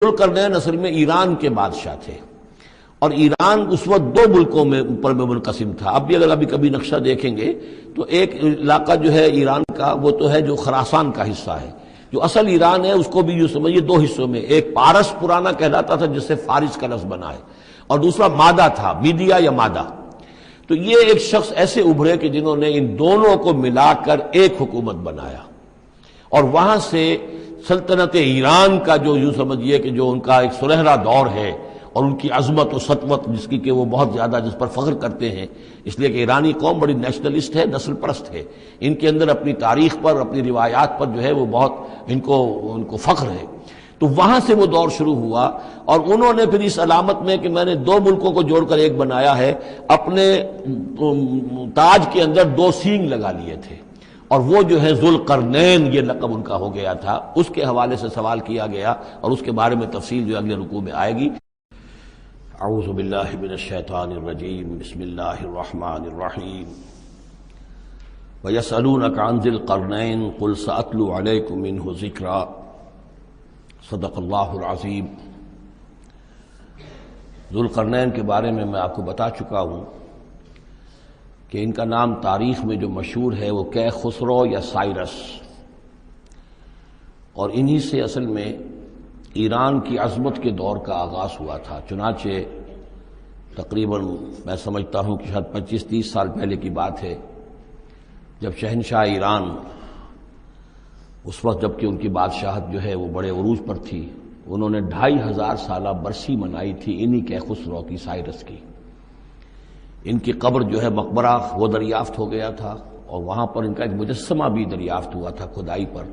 ذوالقرنین اصل میں ایران کے بادشاہ تھے، اور ایران اس وقت دو ملکوں میں اوپر میں منقسم تھا۔ اب بھی اگر ابھی کبھی نقشہ دیکھیں گے تو ایک علاقہ جو ہے ایران کا وہ تو ہے جو خراسان کا حصہ ہے، جو اصل ایران ہے اس کو بھی یوں سمجھیے دو حصوں میں، ایک پارس پرانا کہلاتا تھا جس سے فارس کا لفظ بنا ہے، اور دوسرا مادہ تھا، میڈیا یا مادہ۔ تو یہ ایک شخص ایسے ابھرے کہ جنہوں نے ان دونوں کو ملا کر ایک حکومت بنایا، اور وہاں سے سلطنت ایران کا جو یوں سمجھیے کہ جو ان کا ایک سنہرا دور ہے، اور ان کی عظمت و سطوت جس کی کہ وہ بہت زیادہ جس پر فخر کرتے ہیں، اس لیے کہ ایرانی قوم بڑی نیشنلسٹ ہے، نسل پرست ہے، ان کے اندر اپنی تاریخ پر، اپنی روایات پر جو ہے وہ بہت ان کو فخر ہے۔ تو وہاں سے وہ دور شروع ہوا، اور انہوں نے پھر اس علامت میں کہ میں نے دو ملکوں کو جوڑ کر ایک بنایا ہے، اپنے تاج کے اندر دو سینگ لگا لیے تھے، اور وہ جو ہے ذوالقرنین یہ لقب ان کا ہو گیا تھا۔ اس کے حوالے سے سوال کیا گیا، اور اس کے بارے میں تفصیل جو اگلے رکوع میں آئے گی۔ اعوذ باللہ من الشیطان الرجیم، بسم اللہ الرحمن الرحیم۔ وَيَسْأَلُونَكَ عَنْ ذِي الْقَرْنَيْنِ قُلْ سَأَتْلُو عَلَيْكُم مِّنْهُ ذِكْرًا صدق اللہ العظیم۔ ذوالقرنین کے بارے میں آپ کو بتا چکا ہوں کہ ان کا نام تاریخ میں جو مشہور ہے وہ کیخسرو یا سائرس، اور انہی سے اصل میں ایران کی عظمت کے دور کا آغاز ہوا تھا۔ چنانچہ تقریباً میں سمجھتا ہوں کہ شاید 25-30 سال پہلے کی بات ہے، جب شہنشاہ ایران، اس وقت جب کہ ان کی بادشاہت جو ہے وہ بڑے عروج پر تھی، انہوں نے 2500 سالہ برسی منائی تھی انہی کیخسرو کی، سائرس کی۔ ان کی قبر جو ہے مقبرہ وہ دریافت ہو گیا تھا، اور وہاں پر ان کا ایک مجسمہ بھی دریافت ہوا تھا کھدائی پر۔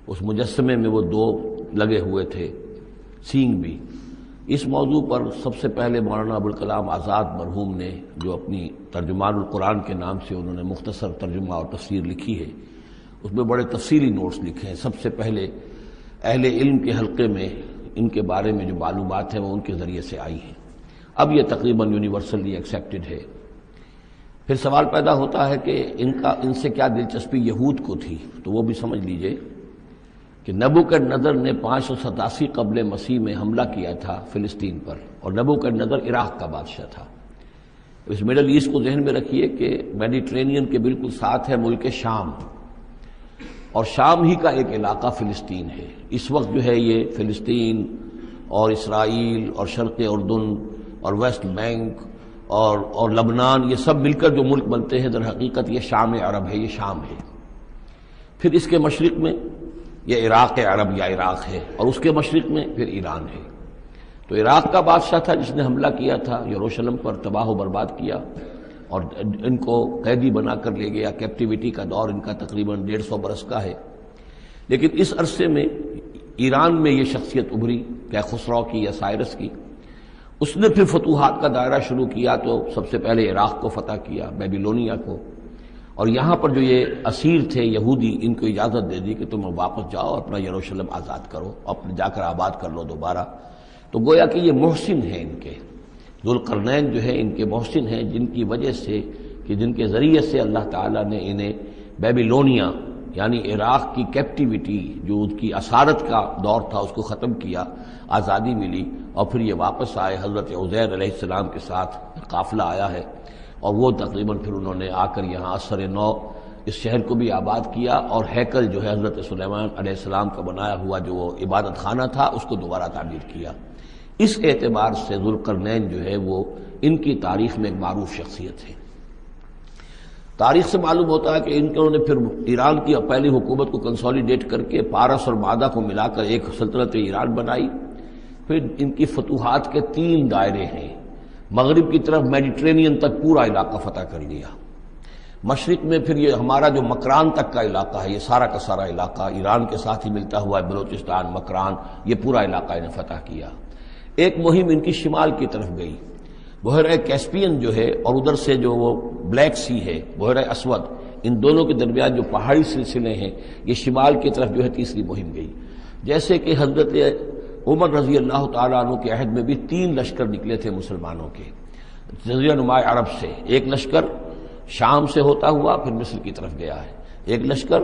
اس مجسمے میں وہ دو لگے ہوئے تھے سینگ بھی۔ اس موضوع پر سب سے پہلے مولانا ابوالکلام آزاد مرحوم نے، جو اپنی ترجمان القرآن کے نام سے انہوں نے مختصر ترجمہ اور تفسیر لکھی ہے، اس میں بڑے تفصیلی نوٹس لکھے ہیں۔ سب سے پہلے اہل علم کے حلقے میں ان کے بارے میں جو معلومات ہیں وہ ان کے ذریعے سے آئی ہیں، اب یہ تقریباً یونیورسلی ایکسیپٹڈ ہے۔ پھر سوال پیدا ہوتا ہے کہ ان سے کیا دلچسپی یہود کو تھی، تو وہ بھی سمجھ لیجئے کہ نبوکدنضر نے 587 قبل مسیح میں حملہ کیا تھا فلسطین پر، اور نبوکدنضر عراق کا بادشاہ تھا۔ اس مڈل ایسٹ کو ذہن میں رکھیے کہ میڈیٹرینین کے بالکل ساتھ ہے ملک شام، اور شام ہی کا ایک علاقہ فلسطین ہے۔ اس وقت جو ہے یہ فلسطین اور اسرائیل اور شرق اردن اور ویسٹ بینک اور لبنان، یہ سب مل کر جو ملک بنتے ہیں، در حقیقت یہ شام عرب ہے، یہ شام ہے۔ پھر اس کے مشرق میں یہ عراق عرب یا عراق ہے، اور اس کے مشرق میں پھر ایران ہے۔ تو عراق کا بادشاہ تھا جس نے حملہ کیا تھا یروشلم پر، تباہ و برباد کیا، اور ان کو قیدی بنا کر لے گیا۔ کیپٹیوٹی کا دور ان کا تقریباً 150 برس کا ہے۔ لیکن اس عرصے میں ایران میں یہ شخصیت ابھری کیخسرو کی یا سائرس کی۔ اس نے پھر فتوحات کا دائرہ شروع کیا، تو سب سے پہلے عراق کو فتح کیا، بیبیلونیا کو، اور یہاں پر جو یہ اسیر تھے یہودی، ان کو اجازت دے دی کہ تم واپس جاؤ، اپنا یروشلم آزاد کرو، اپنے جا کر آباد کر لو دوبارہ۔ تو گویا کہ یہ محسن ہیں ان کے، ذوالقرنین جو ہے ان کے محسن ہیں، جن کی وجہ سے کہ جن کے ذریعے سے اللہ تعالیٰ نے انہیں بیبیلونیا یعنی عراق کی کیپٹیوٹی جو ان کی اسارت کا دور تھا اس کو ختم کیا، آزادی ملی، اور پھر یہ واپس آئے۔ حضرت عزیر علیہ السلام کے ساتھ قافلہ آیا ہے، اور وہ تقریباً پھر انہوں نے آ کر یہاں اثر نو اس شہر کو بھی آباد کیا، اور ہیکل جو ہے حضرت سلیمان علیہ السلام کا بنایا ہوا جو وہ عبادت خانہ تھا اس کو دوبارہ تعمیر کیا۔ اس اعتبار سے ذوالقرنین جو ہے وہ ان کی تاریخ میں ایک معروف شخصیت ہے۔ تاریخ سے معلوم ہوتا ہے کہ انہوں نے پھر ایران کی پہلی حکومت کو کنسولیڈیٹ کر کے پارس اور مادہ کو ملا کر ایک سلطنت ایران بنائی۔ پھر ان کی فتوحات کے 3 دائرے ہیں۔ مغرب کی طرف میڈیٹرینین تک پورا علاقہ فتح کر لیا، مشرق میں پھر یہ ہمارا جو مکران تک کا علاقہ ہے، یہ سارا کا سارا علاقہ ایران کے ساتھ ہی ملتا ہوا ہے، بلوچستان، مکران، یہ پورا علاقہ انہیں فتح کیا۔ ایک مہم ان کی شمال کی طرف گئی، بحیرہ کیسپین جو ہے، اور ادھر سے جو وہ بلیک سی ہے، بحیرہ اسود، ان دونوں کے درمیان جو پہاڑی سلسلے ہیں، یہ شمال کی طرف جو ہے تیسری مہم گئی۔ جیسے کہ حضرت عمر رضی اللہ تعالیٰ عنہ کے عہد میں بھی 3 لشکر نکلے تھے مسلمانوں کے جزیرہ نما عرب سے۔ ایک لشکر شام سے ہوتا ہوا پھر مصر کی طرف گیا ہے، ایک لشکر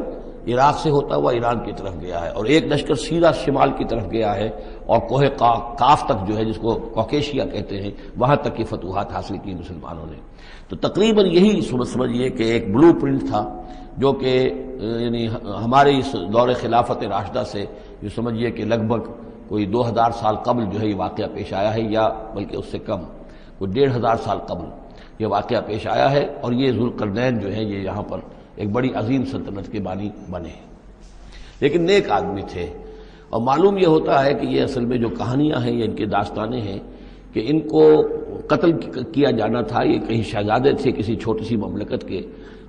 عراق سے ہوتا ہوا ایران کی طرف گیا ہے، اور ایک لشکر سیدھا شمال کی طرف گیا ہے اور کوہ کاف تک جو ہے جس کو کوکیشیا کہتے ہیں وہاں تک کی فتوحات حاصل کی مسلمانوں نے۔ تو تقریباً یہی سمجھیے کہ ایک بلو پرنٹ تھا جو کہ یعنی ہمارے اس دور خلافت راشدہ سے یہ سمجھیے کہ لگ بھگ کوئی 2000 سال قبل جو ہے یہ واقعہ پیش آیا ہے، یا بلکہ اس سے کم، کوئی 1500 سال قبل یہ واقعہ پیش آیا ہے، اور یہ ذوالقرنین جو ہے یہ یہاں پر ایک بڑی عظیم سلطنت کے بانی بنے، لیکن نیک آدمی تھے۔ اور معلوم یہ ہوتا ہے کہ یہ اصل میں جو کہانیاں ہیں، یہ ان کے داستانیں ہیں کہ ان کو قتل کیا جانا تھا۔ یہ کہیں شہزادے تھے کسی چھوٹی سی مملکت کے،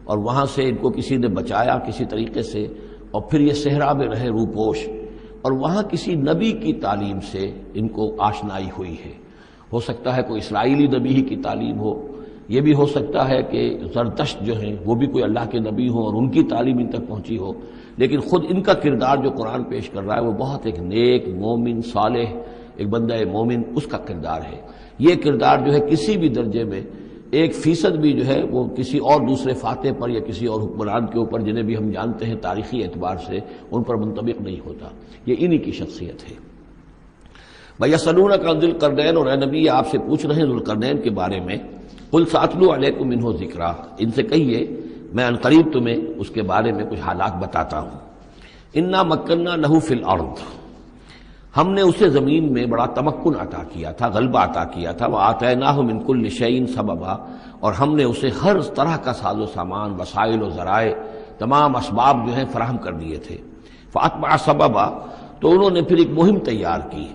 اور وہاں سے ان کو کسی نے بچایا کسی طریقے سے، اور پھر یہ صحرا میں رہے روپوش، اور وہاں کسی نبی کی تعلیم سے ان کو آشنائی ہوئی ہے۔ ہو سکتا ہے کوئی اسرائیلی نبی ہی کی تعلیم ہو، یہ بھی ہو سکتا ہے کہ زرتشت جو ہیں وہ بھی کوئی اللہ کے نبی ہوں اور ان کی تعلیم ان تک پہنچی ہو، لیکن خود ان کا کردار جو قرآن پیش کر رہا ہے وہ بہت ایک نیک مومن صالح ایک بندہ مومن اس کا کردار ہے۔ یہ کردار جو ہے کسی بھی درجے میں 1% بھی جو ہے وہ کسی اور دوسرے فاتح پر یا کسی اور حکمران کے اوپر جنہیں بھی ہم جانتے ہیں تاریخی اعتبار سے ان پر منطبق نہیں ہوتا، یہ انہی کی شخصیت ہے۔ وَيَسْأَلُونَكَ عَنِ ذِي الْقَرْنَيْنِ، اور اے نبی آپ سے پوچھ رہے ہیں ذوالقرنین کے بارے میں، قُلْ سَأَتْلُو عَلَيْكُم مِّنْهُ ذِكْرًا، ان سے کہیے میں ان قریب تمہیں اس کے بارے میں کچھ حالات بتاتا ہوں۔ اِنَّا مَكَّنَّا لَهُ فِي الْأَرْضِ، ہم نے اسے زمین میں بڑا تمکن عطا کیا تھا، غلبہ عطا کیا تھا، وَآتَيْنَاهُ مِن كُلِّ شَيْءٍ سَبَبًا، اور ہم نے اسے ہر طرح کا ساز و سامان، وسائل و ذرائع، تمام اسباب جو ہیں فراہم کر دیے تھے۔ فَأَتْبَعَ سَبَبًا، تو انہوں نے پھر ایک مہم تیار کی،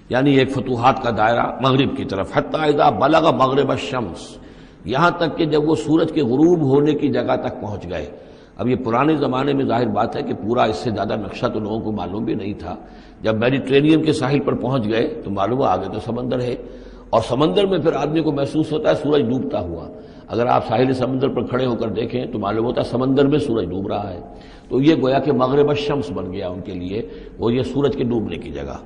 یعنی ایک فتوحات کا دائرہ مغرب کی طرف، حتی اذا بلغ مغرب الشمس، یہاں تک کہ جب وہ سورج کے غروب ہونے کی جگہ تک پہنچ گئے۔ اب یہ پرانے زمانے میں ظاہر بات ہے کہ پورا اس سے زیادہ نقشہ تو لوگوں کو معلوم بھی نہیں تھا، جب میڈیٹرینین کے ساحل پر پہنچ گئے تو معلوم ہے آگے تو سمندر ہے، اور سمندر میں پھر آدمی کو محسوس ہوتا ہے سورج ڈوبتا ہوا۔ اگر آپ ساحل سمندر پر کھڑے ہو کر دیکھیں تو معلوم ہوتا ہے سمندر میں سورج ڈوب رہا ہے، تو یہ گویا کہ مغرب الشمس بن گیا ان کے لیے، وہ یہ سورج کے ڈوبنے کی جگہ۔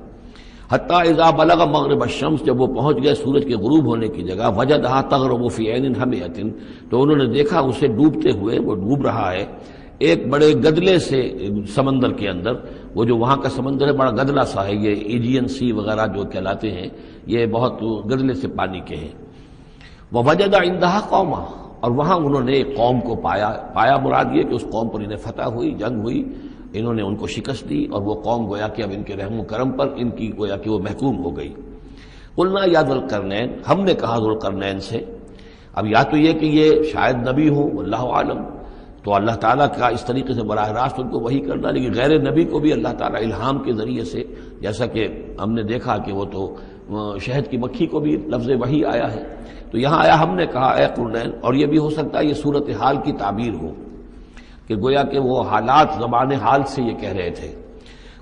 حتی اذا بلغ مغرب الشمس، جب وہ پہنچ گئے سورج کے غروب ہونے کی جگہ، وجدھا تغرب فی عین حمیۃ، تو انہوں نے دیکھا اسے ڈوبتے ہوئے، وہ ڈوب رہا ہے ایک بڑے گدلے سے سمندر کے اندر۔ وہ جو وہاں کا سمندر ہے بڑا گدلا سا ہے، یہ ایجین سی وغیرہ جو کہلاتے ہیں یہ بہت گدلے سے پانی کے ہیں۔ ووجد عندها قوما، اور وہاں انہوں نے ایک قوم کو پایا مراد یہ کہ اس قوم پر انہیں فتح ہوئی، جنگ ہوئی، انہوں نے ان کو شکست دی، اور وہ قوم گویا کہ اب ان کے رحم و کرم پر ان کی گویا کہ وہ محکوم ہو گئی۔ قلنا یا ذوالقرنین، ہم نے کہا ذوالقرنین سے، اب یا تو یہ کہ یہ شاید نبی ہو، واللہ عالم، تو اللہ تعالیٰ کا اس طریقے سے براہ راست ان کو وحی کرنا، لیکن غیر نبی کو بھی اللہ تعالیٰ الہام کے ذریعے سے، جیسا کہ ہم نے دیکھا کہ وہ تو شہد کی مکھی کو بھی لفظ وحی آیا ہے، تو یہاں آیا ہم نے کہا اے قرنین، اور یہ بھی ہو سکتا ہے یہ صورتحال کی تعبیر ہو کہ گویا کہ وہ حالات زمان حال سے یہ کہہ رہے تھے۔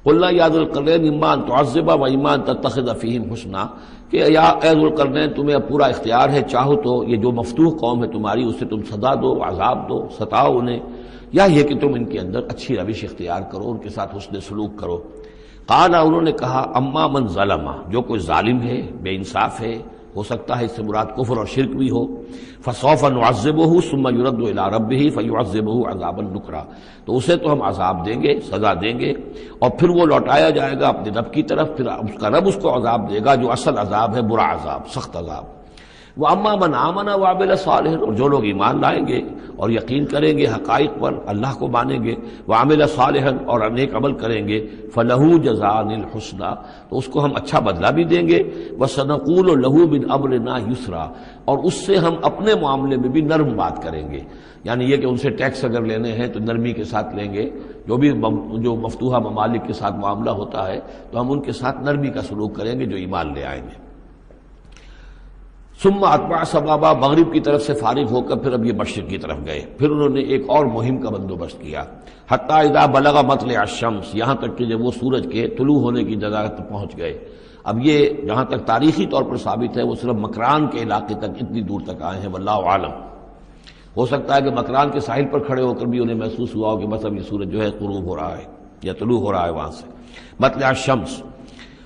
قلنا یا ذوالقرنین اما ان تعذب و اما ان تتخذ فیہم حسنا، کہ یا اے ذوالقرنین تمہیں اب پورا اختیار ہے، چاہو تو یہ جو مفتوح قوم ہے تمہاری اسے تم سزا دو، عذاب دو، ستاؤ انہیں، یا یہ کہ تم ان کے اندر اچھی روش اختیار کرو، ان کے ساتھ حسن سلوک کرو۔ قال، انہوں نے کہا اما من ظلم، جو کوئی ظالم ہے، بے انصاف ہے، ہو سکتا ہے اس سے مراد کفر اور شرک بھی ہو، فسوف نعذبہ ثم يرد الى ربہ فیعذبہ عذابا نکرا، تو اسے تو ہم عذاب دیں گے، سزا دیں گے، اور پھر وہ لوٹایا جائے گا اپنے رب کی طرف، پھر اس کا رب اس کو عذاب دے گا جو اصل عذاب ہے، برا عذاب، سخت عذاب۔ واما من آمن وعمل صالحا، اور جو لوگ ایمان لائیں گے اور یقین کریں گے حقائق پر، اللہ کو مانیں گے، وعمل صالحا، اور نیک عمل کریں گے، فلہ جزاء الحسنی، تو اس کو ہم اچھا بدلہ بھی دیں گے، وسنقول لہ من امرنا یسرا، اور اس سے ہم اپنے معاملے میں بھی نرم بات کریں گے، یعنی یہ کہ ان سے ٹیکس اگر لینے ہیں تو نرمی کے ساتھ لیں گے، جو مفتوحہ ممالک کے ساتھ معاملہ ہوتا ہے تو ہم ان کے ساتھ نرمی کا سلوک کریں گے جو ایمان لے آئیں گے۔ ثم اتبع سبابا، مغرب کی طرف سے فارغ ہو کر پھر اب یہ مشرق کی طرف گئے، پھر انہوں نے ایک اور مہم کا بندوبست کیا، حتی اذا بلغ مطلع الشمس، یہاں تک کہ جب وہ سورج کے طلوع ہونے کی جگہ تک پہنچ گئے۔ اب یہ جہاں تک تاریخی طور پر ثابت ہے وہ صرف مکران کے علاقے تک اتنی دور تک آئے ہیں، واللہ عالم، ہو سکتا ہے کہ مکران کے ساحل پر کھڑے ہو کر بھی انہیں محسوس ہوا ہو کہ بس اب یہ سورج جو ہے غروب ہو رہا ہے یا طلوع ہو رہا ہے وہاں سے، مطلع الشمس،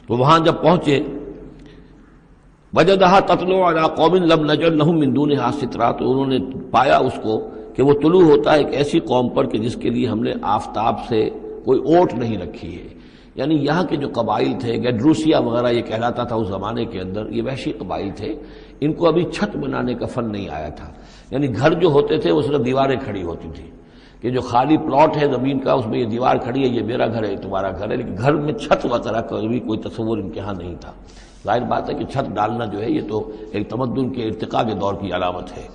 تو وہاں جب پہنچے، وجدہا تطلع علی قوم لم نجعل لہم من دونہا سترا، تو انہوں نے پایا اس کو کہ وہ طلوع ہوتا ہے ایک ایسی قوم پر کہ جس کے لیے ہم نے آفتاب سے کوئی اوٹ نہیں رکھی ہے. یعنی یہاں کے جو قبائل تھے، گیڈروسیا وغیرہ یہ کہلاتا تھا اس زمانے کے اندر، یہ وحشی قبائل تھے، ان کو ابھی چھت بنانے کا فن نہیں آیا تھا. یعنی گھر جو ہوتے تھے وہ صرف دیواریں کھڑی ہوتی تھیں کہ جو خالی پلاٹ ہے زمین کا اس میں یہ دیوار کھڑی ہے، یہ میرا گھر ہے، یہ تمہارا گھر ہے، لیکن گھر میں چھت وغیرہ کا بھی کوئی تصور ان کے ہاں نہیں تھا. ظاہر بات ہے کہ چھت ڈالنا جو ہے یہ تو ایک تمدن کے ارتقاء کے دور کی علامت ہے.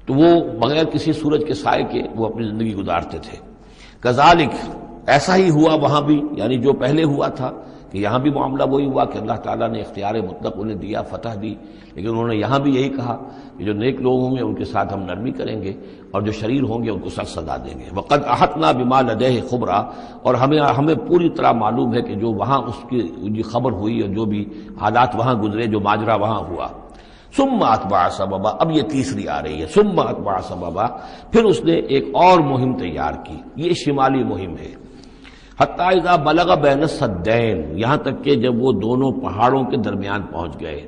تو وہ بغیر کسی سورج کے سائے کے وہ اپنی زندگی گزارتے تھے. کذالک، ایسا ہی ہوا وہاں بھی، یعنی جو پہلے ہوا تھا کہ یہاں بھی معاملہ وہی ہوا کہ اللہ تعالیٰ نے اختیار مطلق انہیں دیا، فتح دی، لیکن انہوں نے یہاں بھی یہی کہا کہ جو نیک لوگ ہوں گے ان کے ساتھ ہم نرمی کریں گے اور جو شریر ہوں گے ان کو سخت سزا دیں گے. وقد احطنا بما لدیہ خبرا، اور ہمیں پوری طرح معلوم ہے کہ جو وہاں اس کی خبر ہوئی اور جو بھی حالات وہاں گزرے، جو ماجرا وہاں ہوا. ثم اتبع سببا، اب یہ تیسری آ رہی ہے، ثم اتبع سببا، پھر اس نے ایک اور مہم تیار کی. یہ شمالی مہم ہے. حتی اذا بلغ بین السدین، یہاں تک کہ جب وہ دونوں پہاڑوں کے درمیان پہنچ گئے،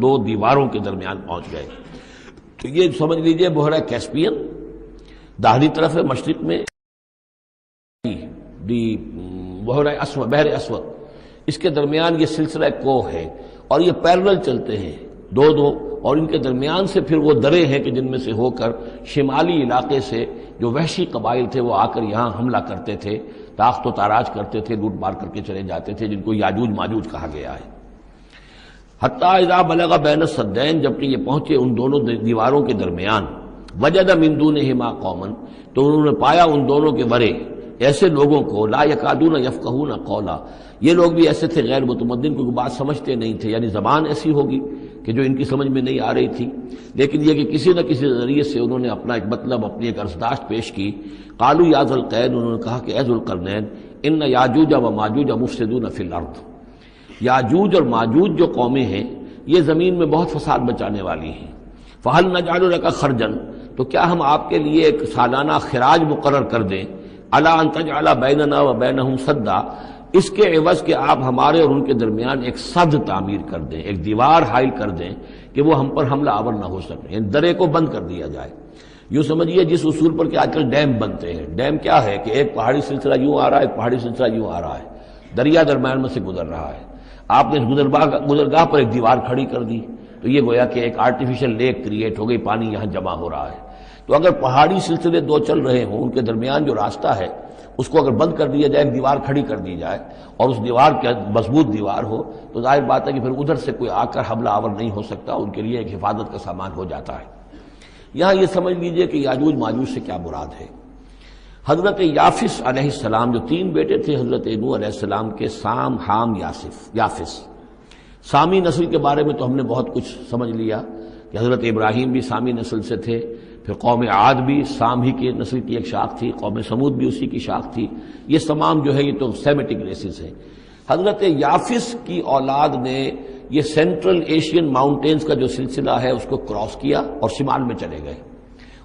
دو دیواروں کے درمیان پہنچ گئے. تو یہ سمجھ لیجئے بحیرہ کیسپیئن داہنی طرف ہے، مشرق میں بحر اسود، اس کے درمیان یہ سلسلہ کوہ ہے اور یہ پیرلل چلتے ہیں دو، اور ان کے درمیان سے پھر وہ درے ہیں کہ جن میں سے ہو کر شمالی علاقے سے جو وحشی قبائل تھے وہ آ کر یہاں حملہ کرتے تھے، تاخت و تاراج کرتے تھے، لوٹ مار کر کے چلے جاتے تھے، جن کو یاجوج ماجوج کہا گیا ہے. حتی اذا بلغ بین السدین، جبکہ یہ پہنچے ان دونوں دیواروں کے درمیان، وجد من دونہما قوما، تو انہوں نے پایا ان دونوں کے ورے ایسے لوگوں کو، لا یکادون یفقہون قولا، یہ لوگ بھی ایسے تھے غیر متمدن، کیونکہ بات سمجھتے نہیں تھے، یعنی زبان ایسی ہوگی کہ جو ان کی سمجھ میں نہیں آ رہی تھی، لیکن یہ کہ کسی نہ کسی ذریعے سے انہوں نے اپنا ایک مطلب، اپنی ایک عرضداشت پیش کی. قالوا یا ذا القرنین، انہوں نے کہا کہ اے ذو القرنین، ان یاجوج و ماجوج مفسدون فی الارض، یاجوج اور ماجوج جو قومیں ہیں یہ زمین میں بہت فساد مچانے والی ہیں. فہل نجعل لک خرجا، تو کیا ہم آپ کے لیے ایک سالانہ خراج مقرر کر دیں، الا ان تجعل بیننا و بینہم سدا، اس کے عوض کہ آپ ہمارے اور ان کے درمیان ایک سد تعمیر کر دیں، ایک دیوار حائل کر دیں کہ وہ ہم پر حملہ آور نہ ہو سکے، یعنی درے کو بند کر دیا جائے. یوں سمجھیے جس اصول پر کہ آج کل ڈیم بنتے ہیں. ڈیم کیا ہے کہ ایک پہاڑی سلسلہ یوں آ رہا ہے، ایک پہاڑی سلسلہ یوں آ رہا ہے، دریا درمیان میں سے گزر رہا ہے، آپ نے گزرگاہ پر ایک دیوار کھڑی کر دی تو یہ گویا کہ ایک آرٹیفیشل لیک کریٹ ہو گئی، پانی یہاں جمع ہو رہا ہے. تو اگر پہاڑی سلسلے دو چل رہے ہوں، ان کے درمیان جو راستہ ہے اس کو اگر بند کر دیا جائے، ایک دیوار کھڑی کر دی جائے اور اس دیوار کے مضبوط دیوار ہو، تو ظاہر بات ہے کہ پھر ادھر سے کوئی آ کر حملہ آور نہیں ہو سکتا، ان کے لیے ایک حفاظت کا سامان ہو جاتا ہے. یہاں یہ سمجھ لیجئے کہ یاجوج ماجوج سے کیا مراد ہے. حضرت یافس علیہ السلام، جو تین بیٹے تھے حضرت نوح علیہ السلام کے، سام، حام، یافس. سامی نسل کے بارے میں تو ہم نے بہت کچھ سمجھ لیا کہ حضرت ابراہیم بھی سامی نسل سے تھے، پھر قوم عاد بھی سام ہی کی نسل کی ایک شاخ تھی، قوم سمود بھی اسی کی شاخ تھی. یہ تمام جو ہے یہ تو سیمیٹک ریسز ہیں. حضرت یافس کی اولاد نے یہ سینٹرل ایشین ماؤنٹینز کا جو سلسلہ ہے اس کو کراس کیا اور شمال میں چلے گئے،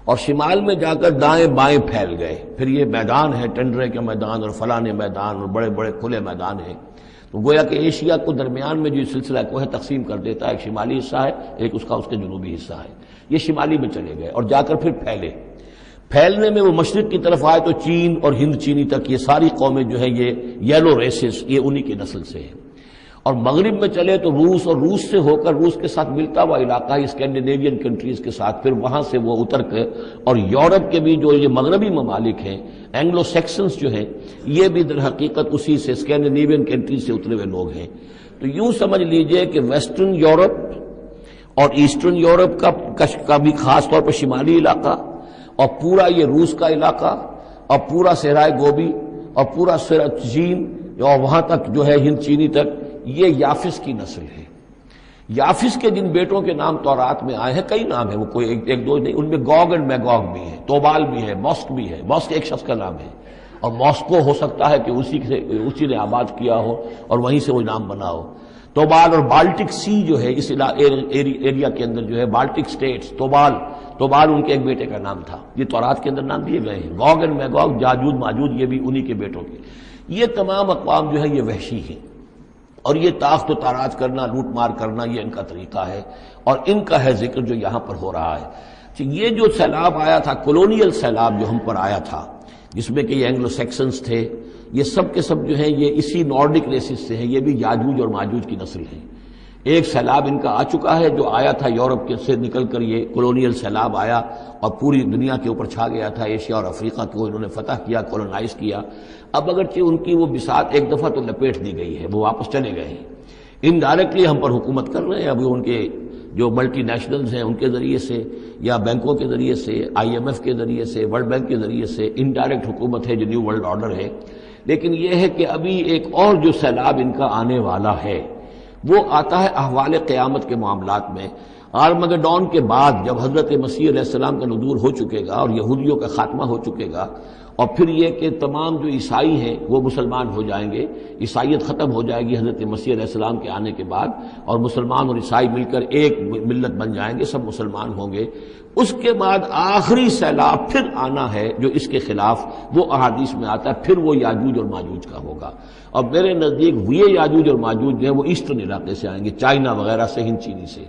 اور شمال میں جا کر دائیں بائیں پھیل گئے. پھر یہ میدان ہے، ٹنڈرے کے میدان اور فلانے میدان اور بڑے بڑے کھلے میدان ہیں. تو گویا کہ ایشیا کو درمیان میں جو سلسلہ کوہ تقسیم کر دیتا ہے، ایک شمالی حصہ ہے، ایک اس کے جنوبی حصہ ہے. یہ شمالی میں چلے گئے اور جا کر پھر پھیلنے میں وہ مشرق کی طرف آئے تو چین اور ہند چینی تک یہ ساری قومیں جو ہیں یہ یلو ریسز، یہ انہی کی نسل سے ہیں. اور مغرب میں چلے تو روس، اور روس سے ہو کر روس کے ساتھ ملتا ہوا علاقہ ہے اسکینڈینیوین کنٹریز کے ساتھ، پھر وہاں سے وہ اتر کے اور یورپ کے بھی جو یہ مغربی ممالک ہیں، اینگلو سیکسنز جو ہیں، یہ بھی در حقیقت اسی سے اسکینڈینیوین کنٹریز سے اترے ہوئے لوگ ہیں. تو یوں سمجھ لیجئے کہ ویسٹرن یورپ اور ایسٹرن یورپ کا بھی خاص طور پر شمالی علاقہ، اور پورا یہ روس کا علاقہ، اور پورا صحرائے گوبی، اور پورا چین، اور وہاں تک جو ہے ہند چینی تک، یہ یافس کی نسل ہے. یافس کے جن بیٹوں کے نام تورات میں آئے ہیں، کئی نام ہیں، وہ کوئی ایک دو نہیں، ان میں گوگ اینڈ میگوگ بھی ہے، توبال بھی ہے، موسک بھی ہے. موسک ایک شخص کا نام ہے، اور ماسکو ہو سکتا ہے کہ اسی نے آباد کیا ہو اور وہیں سے وہ نام بنا ہو. توبال اور بالٹک سی جو ہے اس ایریا کے اندر جو ہے بالٹک سٹیٹس، توبال ان کے ایک بیٹے کا نام تھا. یہ تورات کے اندر نام دیے گئے ہیں. گوگ اینڈ میگوگ، جاجوج ماجوج، یہ بھی انہی کے بیٹوں کے. یہ تمام اقوام جو ہے یہ وحشی ہیں، اور یہ تاخت و تاراج کرنا، لوٹ مار کرنا، یہ ان کا طریقہ ہے، اور ان کا ہے ذکر جو یہاں پر ہو رہا ہے. یہ جو سیلاب آیا تھا، کولونیل سیلاب جو ہم پر آیا تھا، جس میں کہ یہ اینگلو سیکسنز تھے، یہ سب کے سب جو ہیں یہ اسی نارڈک ریسز سے ہیں، یہ بھی یاجوج اور ماجوج کی نسل ہیں۔ ایک سیلاب ان کا آ چکا ہے جو آیا تھا یورپ کے سے نکل کر، یہ کولونیل سیلاب آیا اور پوری دنیا کے اوپر چھا گیا تھا، ایشیا اور افریقہ کو انہوں نے فتح کیا، کولونائز کیا۔ اب اگرچہ ان کی وہ بساط ایک دفعہ تو لپیٹ دی گئی ہے، وہ واپس چلے گئے ہیں، انڈائریکٹلی ہم پر حکومت کر رہے ہیں۔ ابھی ان کے جو ملٹی نیشنلز ہیں ان کے ذریعے سے یا بینکوں کے ذریعے سے، IMF کے ذریعے سے، ورلڈ بینک کے ذریعے سے انڈائریکٹ حکومت ہے جو نیو ورلڈ آرڈر ہے۔ لیکن یہ ہے کہ ابھی ایک اور جو سیلاب ان کا آنے والا ہے وہ آتا ہے احوال قیامت کے معاملات میں۔ آرمگڈون کے بعد جب حضرت مسیح علیہ السلام کا نزول ہو چکے گا اور یہودیوں کا خاتمہ ہو چکے گا، اور پھر یہ کہ تمام جو عیسائی ہیں وہ مسلمان ہو جائیں گے، عیسائیت ختم ہو جائے گی حضرت مسیح علیہ السلام کے آنے کے بعد، اور مسلمان اور عیسائی مل کر ایک ملت بن جائیں گے، سب مسلمان ہوں گے۔ اس کے بعد آخری سیلاب پھر آنا ہے جو اس کے خلاف وہ احادیث میں آتا ہے، پھر وہ یاجوج اور ماجوج کا ہوگا۔ اور میرے نزدیک یہ یاجوج اور ماجوج جو ہے وہ ایسٹرن علاقے سے آئیں گے، چائنا وغیرہ سے، ہند چینی سے۔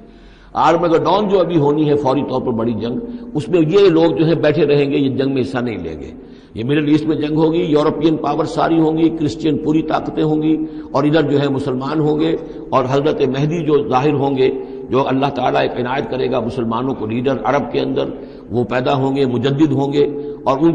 آرمگڈون جو ابھی ہونی ہے فوری طور پر بڑی جنگ، اس میں یہ لوگ جو ہے بیٹھے رہیں گے، یہ جنگ میں حصہ نہیں لیں گے۔ یہ مڈل ایسٹ میں جنگ ہوگی، یورپین پاور ساری ہوں گی، کرسچین پوری طاقتیں ہوں گی، اور ادھر جو ہے مسلمان ہوں گے، اور حضرت مہدی جو ظاہر ہوں گے، جو اللہ تعالیٰ ایک عنایت کرے گا مسلمانوں کو لیڈر عرب کے اندر، وہ پیدا ہوں گے، مجدد ہوں گے، اور ان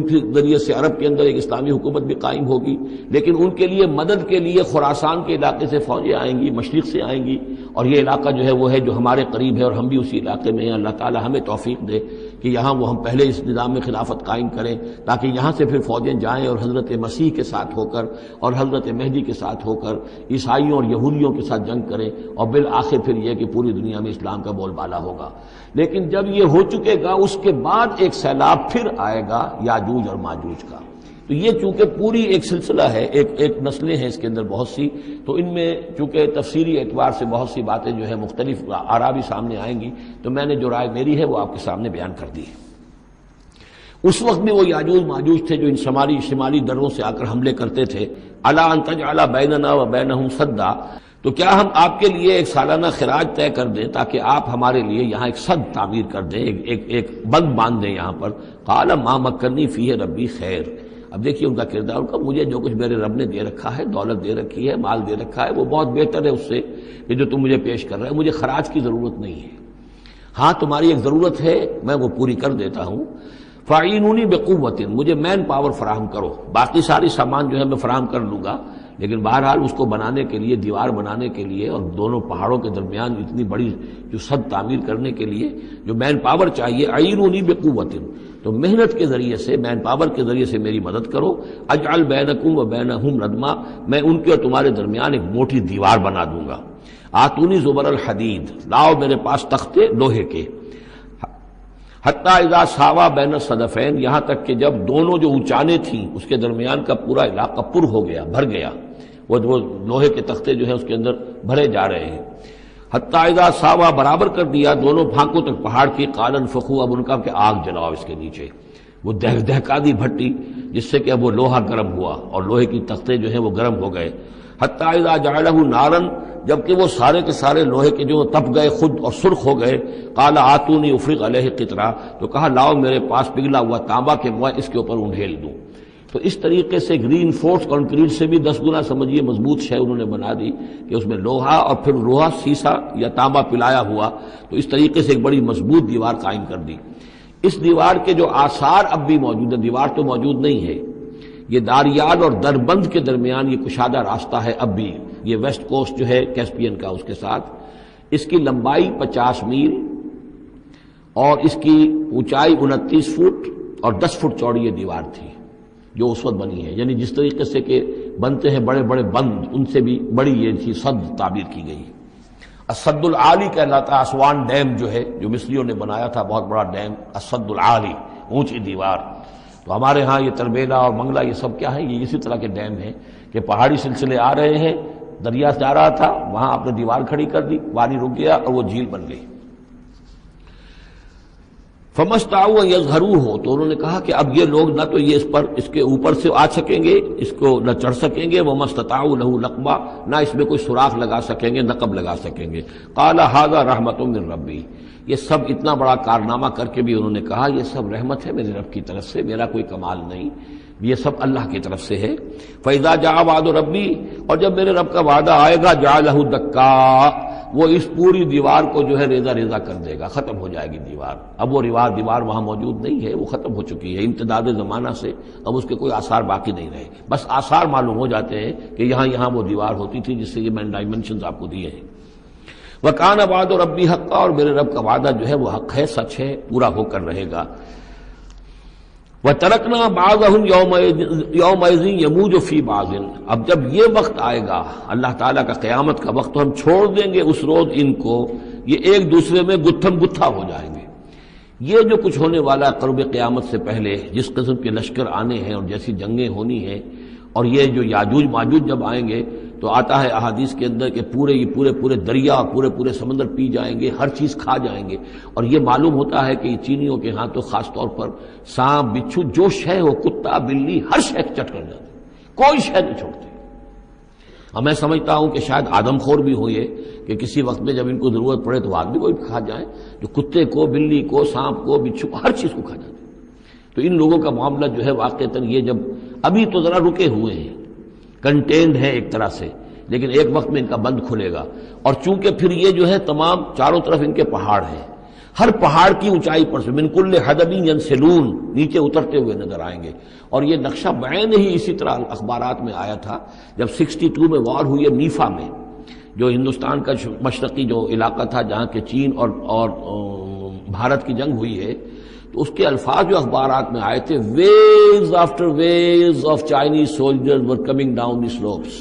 کے ذریعے سے عرب کے اندر ایک اسلامی حکومت بھی قائم ہوگی۔ لیکن ان کے لیے مدد کے لیے خراسان کے علاقے سے فوجیں آئیں گی، مشرق سے آئیں گی، اور یہ علاقہ جو ہے وہ ہے جو ہمارے قریب ہے اور ہم بھی اسی علاقے میں ہیں۔ اللہ تعالیٰ ہمیں توفیق دے کہ یہاں وہ ہم پہلے اس نظام میں خلافت قائم کریں، تاکہ یہاں سے پھر فوجیں جائیں اور حضرت مسیح کے ساتھ ہو کر اور حضرت مہدی کے ساتھ ہو کر عیسائیوں اور یہودیوں کے ساتھ جنگ کریں، اور بالآخر پھر یہ کہ پوری دنیا میں اسلام کا بول بالا ہوگا۔ لیکن جب یہ ہو چکے گا اس کے بعد ایک سیلاب پھر آئے گا یاجوج اور ماجوج کا۔ تو یہ چونکہ پوری ایک سلسلہ ہے، ایک نسلیں ہیں اس کے اندر بہت سی، تو ان میں چونکہ تفسیری اعتبار سے بہت سی باتیں جو ہے مختلف آراء بھی سامنے آئیں گی، تو میں نے جو رائے میری ہے وہ آپ کے سامنے بیان کر دی ہے۔ اس وقت بھی وہ یاجوج ماجوج تھے جو ان شمالی دروں سے آ کر حملے کرتے تھے۔ الا ان تجعل بیننا وبینہم سدا، تو کیا ہم آپ کے لیے ایک سالانہ خراج طے کر دیں تاکہ آپ ہمارے لیے یہاں ایک سد تعمیر کر دیں، ایک بند باندھ دیں یہاں پر۔ قال ما مکنی فیہ ربی خیر، اب دیکھیے ان کا کردار، ان کا مجھے جو کچھ میرے رب نے دے رکھا ہے، دولت دے رکھی ہے، مال دے رکھا ہے، وہ بہت بہتر ہے اس سے کہ جو تم مجھے پیش کر رہے ہو، مجھے خراج کی ضرورت نہیں ہے۔ ہاں تمہاری ایک ضرورت ہے، میں وہ پوری کر دیتا ہوں۔ فاعینونی بقوت، مجھے مین پاور فراہم کرو، باقی ساری سامان جو ہے میں فراہم کر لوں گا، لیکن بہرحال اس کو بنانے کے لیے، دیوار بنانے کے لیے اور دونوں پہاڑوں کے درمیان اتنی بڑی جو سد تعمیر کرنے کے لیے جو مین پاور چاہیے، اعینونی بقوت، تو محنت کے ذریعے سے، مین پاور کے ذریعے سے میری مدد کرو۔ اجعل بینکم و بینہم ردما، میں ان کے اور تمہارے درمیان ایک موٹی دیوار بنا دوں گا۔ آتونی زبر الحدید، لاؤ میرے پاس تختے لوہے کے۔ حتیٰ اذا ساوا بین الصدفین، یہاں تک کہ جب دونوں جو اونچانے تھیں اس کے درمیان کا پورا علاقہ پر ہو گیا، بھر گیا، وہ لوہے کے تختے جو ہیں اس کے اندر بھرے جا رہے ہیں۔ حتیٰ اذا ساوا، برابر کر دیا دونوں پھانکوں تک پہاڑ کی، قال انفخوا، اب ان کا کہ آگ جلاؤ اس کے نیچے، وہ دہکا دی بھٹی جس سے کہ اب وہ لوہا گرم ہوا اور لوہے کی تختے جو ہیں وہ گرم ہو گئے۔ حتیٰ اذا جعلہ نارا، جبکہ وہ سارے کے سارے لوہے کے جو تپ گئے خود اور سرخ ہو گئے۔ قال آتونی افرغ علیہ قطرہ، تو کہا لاؤ میرے پاس پگھلا ہوا تانبا کہ میں اس کے اوپر انڈھیل دوں۔ تو اس طریقے سے گرین فورس کنکریٹ سے بھی 10 گنا سمجھیے مضبوط شے انہوں نے بنا دی کہ اس میں لوہا اور پھر لوہا سیسا یا تانبا پلایا ہوا، تو اس طریقے سے ایک بڑی مضبوط دیوار قائم کر دی۔ اس دیوار کے جو آثار اب بھی موجود ہیں، دیوار تو موجود نہیں ہے، یہ داریال اور دربند کے درمیان یہ کشادہ راستہ ہے اب بھی، یہ ویسٹ کوسٹ جو ہے کیسپین کا، اس کے ساتھ اس کی لمبائی 50 میل اور اس کی اونچائی 29 فٹ اور 10 فٹ چوڑی یہ دیوار تھی جو اس وقت بنی ہے۔ یعنی جس طریقے سے کہ بنتے ہیں بڑے بڑے بند، ان سے بھی بڑی یہ تھی سد تعبیر کی گئی۔ السد العالی کہلاتا ہے اسوان ڈیم جو ہے، جو مصریوں نے بنایا تھا، بہت بڑا ڈیم، السد العالی، اونچی دیوار۔ تو ہمارے ہاں یہ تربیلا اور منگلا یہ سب کیا ہے، یہ اسی طرح کے ڈیم ہیں کہ پہاڑی سلسلے آ رہے ہیں، دریا جا رہا تھا، وہاں آپ نے دیوار کھڑی کر دی، پانی رک گیا اور وہ جھیل بن گئی۔ فمستطاعوا ان یظہروہ، تو انہوں نے کہا کہ اب یہ لوگ نہ تو یہ اس کے اوپر سے آ سکیں گے، اس کو نہ چڑھ سکیں گے، ومستطاعوا لہ نقبا، نہ اس میں کوئی سوراخ لگا سکیں گے، نقب لگا سکیں گے۔ قال ھذا رحمۃ من ربی، یہ سب اتنا بڑا کارنامہ کر کے بھی انہوں نے کہا یہ سب رحمت ہے میرے رب کی طرف سے، میرا کوئی کمال نہیں، یہ سب اللہ کی طرف سے ہے۔ فَإِذَا جَاءَ وَعْدُ رَبِّي، اور جب میرے رب کا وعدہ آئے گا، جَعَلَهُ دَكَّا، وہ اس پوری دیوار کو جو ہے ریزہ ریزہ کر دے گا، ختم ہو جائے گی دیوار۔ اب وہ دیوار وہاں موجود نہیں ہے، وہ ختم ہو چکی ہے امتداد زمانہ سے، اب اس کے کوئی آثار باقی نہیں رہے، بس آثار معلوم ہو جاتے ہیں کہ یہاں وہ دیوار ہوتی تھی، جس سے یہ میں نے ڈائمنشنز آپ کو دیے ہیں۔ وَكَانَ وَعْدُ رَبِّي حَقًّا، اور میرے رب کا وعدہ جو ہے وہ حق ہے، سچ ہے، پورا ہو کر رہے گا۔ وَتَرَكْنَا بَعْضَهُمْ يَوْمَئِذٍ يَمُوجُ فِي بَعْضٍ، اب جب یہ وقت آئے گا اللہ تعالیٰ کا قیامت کا وقت، تو ہم چھوڑ دیں گے اس روز ان کو، یہ ایک دوسرے میں گتھم گتھا ہو جائیں گے۔ یہ جو کچھ ہونے والا قرب قیامت سے پہلے جس قسم کے لشکر آنے ہیں اور جیسی جنگیں ہونی ہیں، اور یہ جو یاجوج ماجوج جب آئیں گے تو آتا ہے احادیث کے اندر کہ پورے دریا، پورے سمندر پی جائیں گے، ہر چیز کھا جائیں گے، اور یہ معلوم ہوتا ہے کہ یہ چینیوں کے ہاں تو خاص طور پر سانپ بچھو جو شے ہو، کتا بلی، ہر شے چٹ کر جاتے، کوئی شے نہیں چھوڑتے۔ اور میں سمجھتا ہوں کہ شاید آدم خور بھی ہو یہ کہ کسی وقت میں جب ان کو ضرورت پڑے تو آدمی کو بھی کھا جائیں، جو کتے کو، بلی کو، سانپ کو، بچھو کو، ہر چیز کو کھا جاتے۔ تو ان لوگوں کا معاملہ جو ہے واقعتاً یہ جب ابھی تو ذرا رکے ہوئے ہیں، کنٹینڈ ہے ایک طرح سے، لیکن ایک وقت میں ان کا بند کھلے گا، اور چونکہ پھر یہ جو ہے تمام چاروں طرف ان کے پہاڑ ہیں، ہر پہاڑ کی اونچائی پر سے من کل حدب ینسلون، نیچے اترتے ہوئے نظر آئیں گے۔ اور یہ نقشہ بعین ہی اسی طرح اخبارات میں آیا تھا جب 62 میں وار ہوئی ہے نیفا میں، جو ہندوستان کا مشرقی جو علاقہ تھا جہاں کے چین اور بھارت کی جنگ ہوئی ہے، تو اس کے الفاظ جو اخبارات میں آئے تھے، waves after waves of Chinese soldiers were coming down the slopes,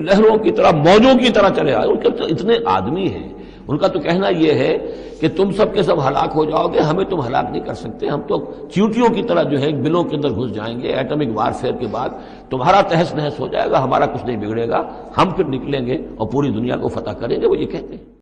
لہروں کی طرح، موجوں کی طرح چلے آئے۔ ان کے تو اتنے آدمی ہیں، ان کا تو کہنا یہ ہے کہ تم سب کے سب ہلاک ہو جاؤ گے، ہمیں تم ہلاک نہیں کر سکتے، ہم تو چیونٹیوں کی طرح جو ہے بلوں کے اندر گھس جائیں گے، ایٹمک وارفیئر کے بعد تمہارا تہس نہس ہو جائے گا، ہمارا کچھ نہیں بگڑے گا، ہم پھر نکلیں گے اور پوری دنیا کو فتح کریں گے، وہ یہ کہتے ہیں۔